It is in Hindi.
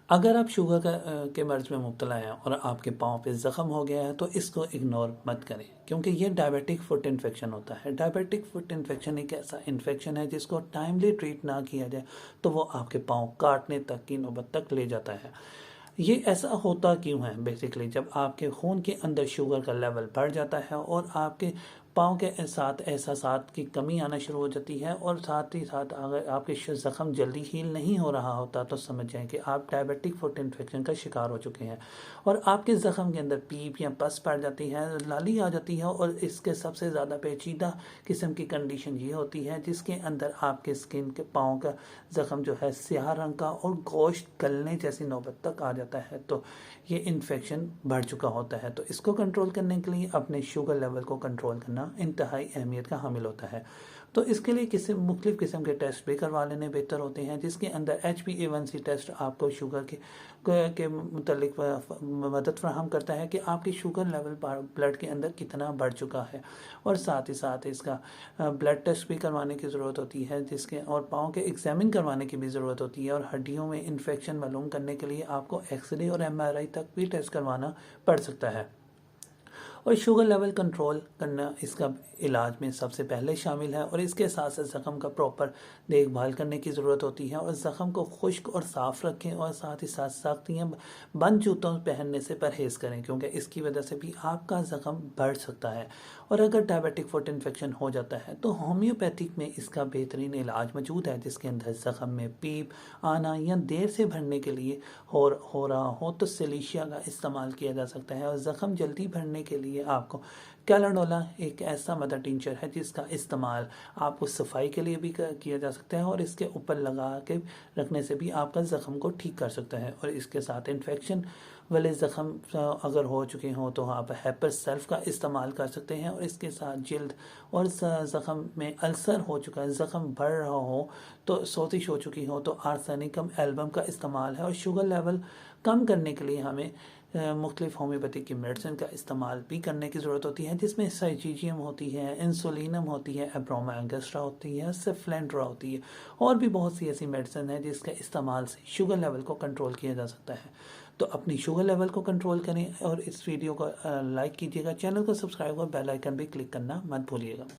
अगर आप शुगर के मर्ज़ में मुब्तला हैं और आपके पाँव पे ज़ख़म हो गया है तो इसको इग्नोर मत करें, क्योंकि ये डायबिटिक फुट इन्फेक्शन होता है। डायबिटिक फुट इन्फेक्शन एक ऐसा इन्फेक्शन है जिसको टाइमली ट्रीट ना किया जाए तो वो आपके पाँव काटने तक की नौबत तक ले जाता है। ये ऐसा होता क्यों है? बेसिकली जब आपके खून के अंदर शुगर का लेवल बढ़ जाता है और आपके पाँव के साथ एहसासात की कमी आना शुरू हो जाती है, और साथ ही साथ अगर आपके ज़ख़म जल्दी हील नहीं हो रहा होता तो समझ जाएं कि आप डायबिटिक फुट इन्फेक्शन का शिकार हो चुके हैं और आपके ज़ख़म के अंदर पीप या पस पड़ जाती है, लाली आ जाती है। और इसके सबसे ज़्यादा पेचीदा किस्म की कंडीशन ये होती है जिसके अंदर आपके स्किन के पाँव का ज़ख़म जो है स्याह रंग का और गोश्त गलने जैसी नौबत तक आ जाता है। तो ये इन्फेक्शन बढ़ चुका होता है। तो इसको कंट्रोल करने के लिए अपने शुगर लेवल को कंट्रोल करना इंतहाई अहमियत का हामिल होता है। तो इसके लिए किसी मुख्तलिफ़ किस्म के टेस्ट भी करवा लेने बेहतर होते हैं, जिसके अंदर HbA1c टेस्ट आपको शुगर के मुतल्लिक मदद फराहम करता है कि आपकी शुगर लेवल ब्लड के अंदर कितना बढ़ चुका है। और साथ ही साथ इसका ब्लड टेस्ट भी करवाने की ज़रूरत होती है, जिसके और पाँव के एग्जामिन करवाने की भी ज़रूरत होती है। और हड्डियों में इन्फेक्शन मालूम करने के लिए आपको एक्सरे और MRI तक भी टेस्ट करवाना पड़ सकता है। और शुगर लेवल कंट्रोल करना इसका इलाज में सबसे पहले शामिल है, और इसके साथ साथ ज़ख़म का प्रॉपर देखभाल करने की ज़रूरत होती है। और ज़ख़म को खुश्क और साफ़ रखें, और साथ ही साथ सख्त या बंद जूतों पहनने से परहेज़ करें, क्योंकि इसकी वजह से भी आपका ज़ख़म बढ़ सकता है। और अगर डायबिटिक फुट इन्फेक्शन हो जाता है तो होम्योपैथिक में इसका बेहतरीन इलाज मौजूद है, जिसके अंदर ज़ख़म में पीप आना या देर से भरने के लिए हो रहा हो तो सिलिशिया का इस्तेमाल किया जा सकता है। और ज़ख़म जल्दी भरने के लिए आपको कैलाडोला एक ऐसा मदर टिंचर है जिसका इस्तेमाल आपको सफाई के लिए भी किया जा सकता है, और इसके ऊपर लगा के रखने से भी आपका ज़ख़म को ठीक कर सकता है। और इसके साथ इन्फेक्शन वाले ज़ख़म अगर हो चुके हों तो आप हेपर सेल्फ का इस्तेमाल कर सकते हैं। और इसके साथ जिल्द और ज़ख़म में अल्सर हो चुका है, ज़ख़म बढ़ रहा हो तो सोजिश हो चुकी हो तो आर्सेनिकम एल्बम का इस्तेमाल है। और शुगर लेवल कम करने के लिए हमें मुख्तलिफ होम्योपैथिक की मेडिसिन का इस्तेमाल भी करने की ज़रूरत होती है, जिसमें साइजीजियम होती है, इंसुलिनम होती है, एब्रोमा एंगस्ट्रा होती है, सिफ्लेंड्रा होती है, और भी बहुत सी ऐसी मेडिसिन है जिसके इस्तेमाल से शुगर लेवल को कंट्रोल किया जा सकता है। तो अपनी शुगर लेवल को कंट्रोल करें, और इस वीडियो को लाइक कीजिएगा, चैनल को सब्सक्राइब और बेल आइकन भी क्लिक करना मत भूलिएगा।